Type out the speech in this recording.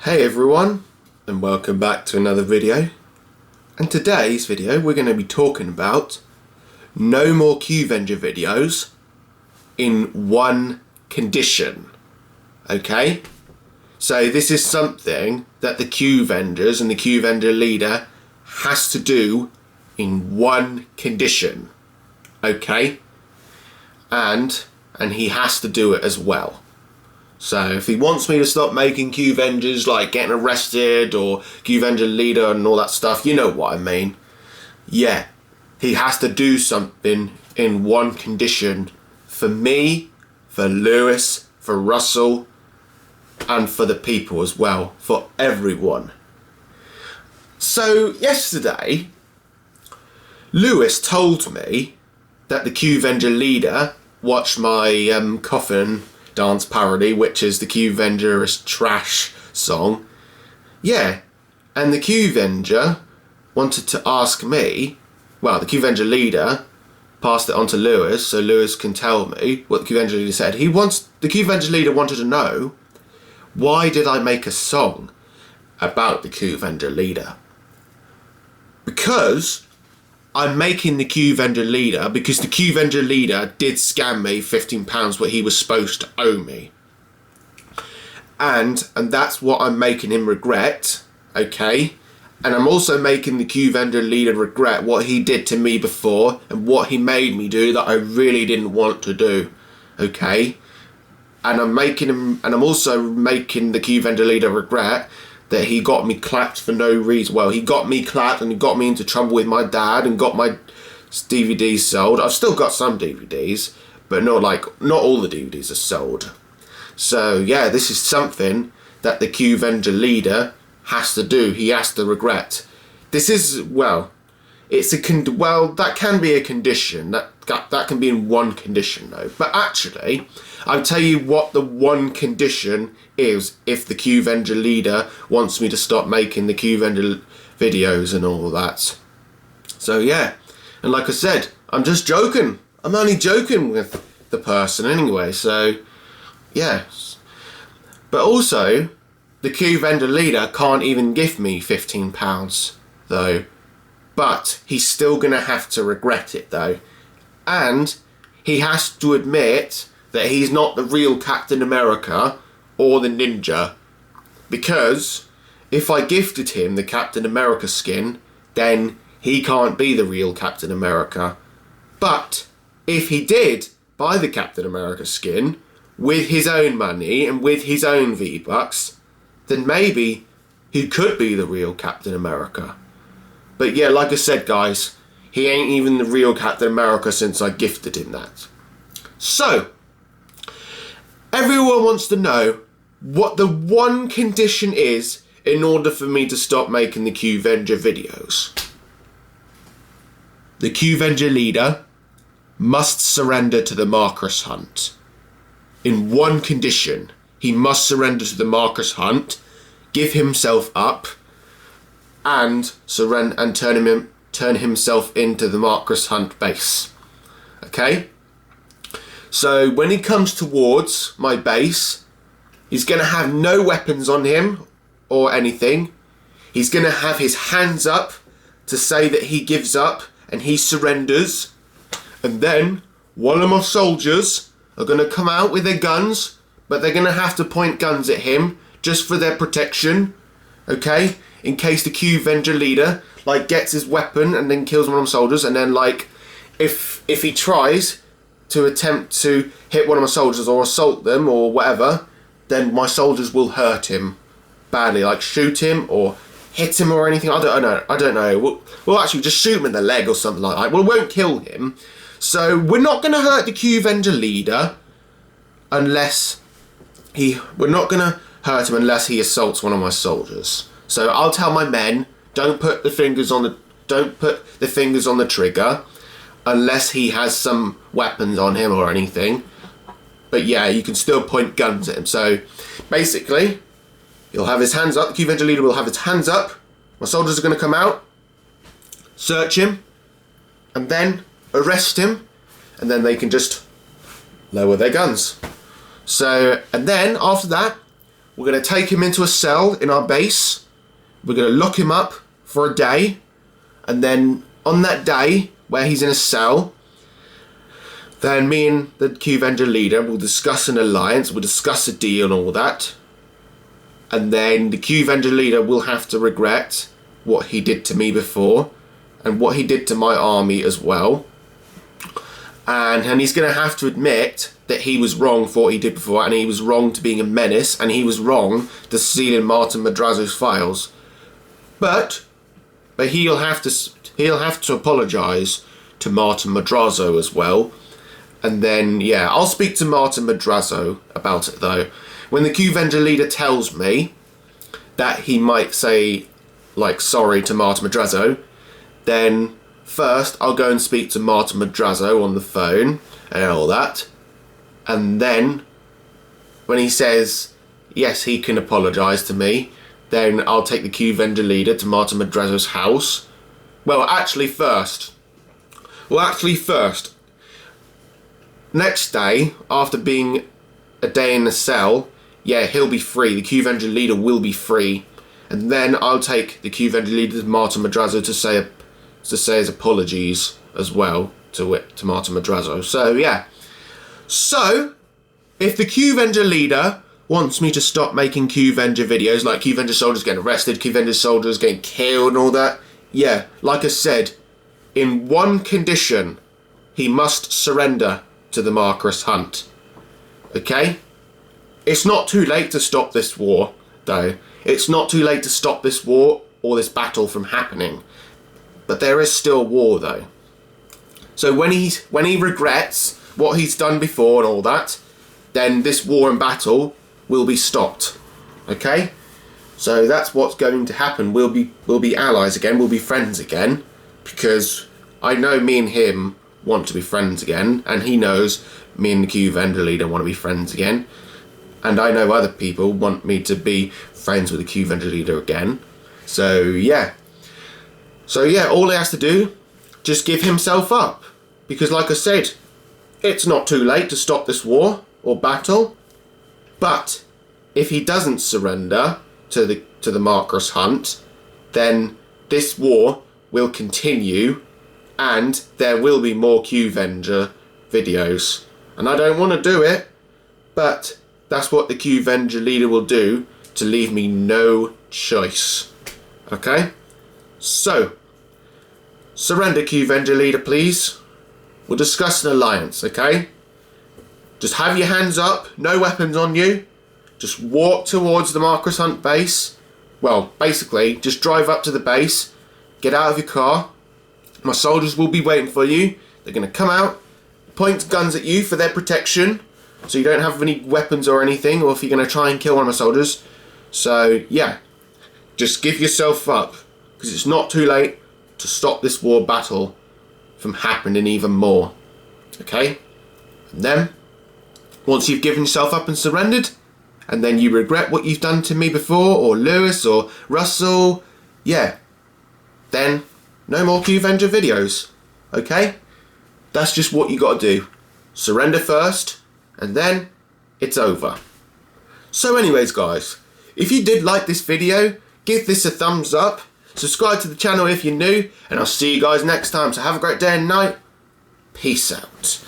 Hey everyone, and welcome back to another video. And today's video we're going to be talking about no more Qvenger videos in one condition. Okay? So this is something that the Qvengers and the Qvenger leader has to do in one condition. Okay? And he has to do it as well. So if he wants me to stop making Qvengers like getting arrested or Qvenger leader and all that stuff, you know what I mean. Yeah, he has to do something in one condition for me, for Lewis, for Russell, and for the people as well, for everyone. So yesterday, Lewis told me that the Qvenger leader watched my coffin dance parody, which is the Qvenger is trash song. Yeah, and the Qvenger wanted to ask me, well, the Qvenger leader passed it on to Lewis so Lewis can tell me what the Qvenger leader said. The Qvenger leader wanted to know, why did I make a song about the Qvenger leader? Because I'm making the Qvenger leader because the Qvenger leader did scam me £15 what he was supposed to owe me. And that's what I'm making him regret, okay? And I'm also making the Qvenger leader regret what he did to me before and what he made me do that I really didn't want to do, okay? And I'm also making the Qvenger leader regret that he got me clapped for no reason. Well, he got me clapped and he got me into trouble with my dad and got my DVDs sold. I've still got some DVDs, but not all the DVDs are sold. So yeah, this is something that the Qvenger leader has to do. He has to regret. This is, well, that can be a condition. That can be in one condition though. But actually, I'll tell you what the one condition is if the Qvenger leader wants me to stop making the Qvenger videos and all that. So yeah, and like I said, I'm just joking. I'm only joking with the person anyway, so yeah. But also, the Qvenger leader can't even give me £15 though. But he's still going to have to regret it though. And he has to admit that he's not the real Captain America or the ninja. Because if I gifted him the Captain America skin, then he can't be the real Captain America. But if he did buy the Captain America skin with his own money and with his own V-Bucks, then maybe he could be the real Captain America. But yeah, like I said guys, he ain't even the real Captain America since I gifted him that. So, everyone wants to know what the one condition is in order for me to stop making the Qvenger videos. The Qvenger leader must surrender to the Marcus Hunt. In one condition, he must surrender to the Marcus Hunt, give himself up, and surrender and turn himself into the Marcus Hunt base. Okay? So when he comes towards my base, he's going to have no weapons on him or anything. He's going to have his hands up to say that he gives up and he surrenders. And then one of my soldiers are going to come out with their guns, but they're going to have to point guns at him just for their protection. Okay? In case the Qvenger leader gets his weapon and then kills one of my soldiers, and then if he tries to attempt to hit one of my soldiers or assault them or whatever, then my soldiers will hurt him badly, shoot him or hit him or anything. I don't know. We'll actually just shoot him in the leg or something like that. We won't kill him. So we're not going to hurt the Qvenger leader unless we're not going to hurt him unless he assaults one of my soldiers. So I'll tell my men, don't put the fingers on the trigger unless he has some weapons on him or anything. But yeah, you can still point guns at him. So basically, he'll have his hands up. The Qvenger leader will have his hands up. My soldiers are going to come out, search him, and then arrest him. And then they can just lower their guns. So, and then after that, we're going to take him into a cell in our base. We're going to lock him up for a day. And then on that day where he's in a cell, then me and the Qvenger leader will discuss an alliance, we'll discuss a deal and all that. And then the Qvenger leader will have to regret what he did to me before and what he did to my army as well. And he's going to have to admit that he was wrong for what he did before, and he was wrong to being a menace, and he was wrong to stealing Martin Madrazo's files. But he'll have to apologise to Martin Madrazo as well. And then, yeah, I'll speak to Martin Madrazo about it though. When the Qvenger leader tells me that he might say, like, sorry to Martin Madrazo, then first I'll go and speak to Martin Madrazo on the phone and all that. And then, when he says, yes, he can apologise to me, then I'll take the Qvenger leader to Martin Madrazo's house. Well, actually first, next day, after being a day in the cell, yeah, he'll be free. The Qvenger leader will be free. And then I'll take the Qvenger leader to Martin Madrazo to say his apologies as well to Martin Madrazo. So, yeah. So, if the Qvenger leader wants me to stop making Qvenger videos, like Qvenger soldiers getting arrested, Qvenger soldiers getting killed and all that, yeah, like I said, in one condition, he must surrender to the Marcus Hunt. Okay? It's not too late to stop this war, though. It's not too late to stop this war or this battle from happening. But there is still war, though. So when he regrets what he's done before and all that, then this war and battle will be stopped. Okay? So that's what's going to happen. We'll be allies again. We'll be friends again. Because I know me and him want to be friends again. And he knows me and the Qvenger leader want to be friends again. And I know other people want me to be friends with the Qvenger leader again. So yeah. All he has to do, just give himself up. Because like I said, it's not too late to stop this war or battle. But if he doesn't surrender to the Marcus Hunt, then this war will continue and there will be more Qvenger videos. And I don't want to do it, but that's what the Qvenger leader will do to leave me no choice. Okay? So, surrender, Qvenger leader, please. We'll discuss an alliance, okay? Just have your hands up, no weapons on you. Just walk towards the Marcus Hunt base. Well, basically, just drive up to the base, get out of your car. My soldiers will be waiting for you. They're going to come out, point guns at you for their protection, so you don't have any weapons or anything, or if you're going to try and kill one of my soldiers. So, yeah, just give yourself up, because it's not too late to stop this war battle from happening even more. Okay? And then, once you've given yourself up and surrendered, and then you regret what you've done to me before, or Lewis, or Russell, yeah, then no more Qvenger videos. Okay? That's just what you got to do. Surrender first, and then it's over. So anyways, guys, if you did like this video, give this a thumbs up, subscribe to the channel if you're new, and I'll see you guys next time. So have a great day and night. Peace out.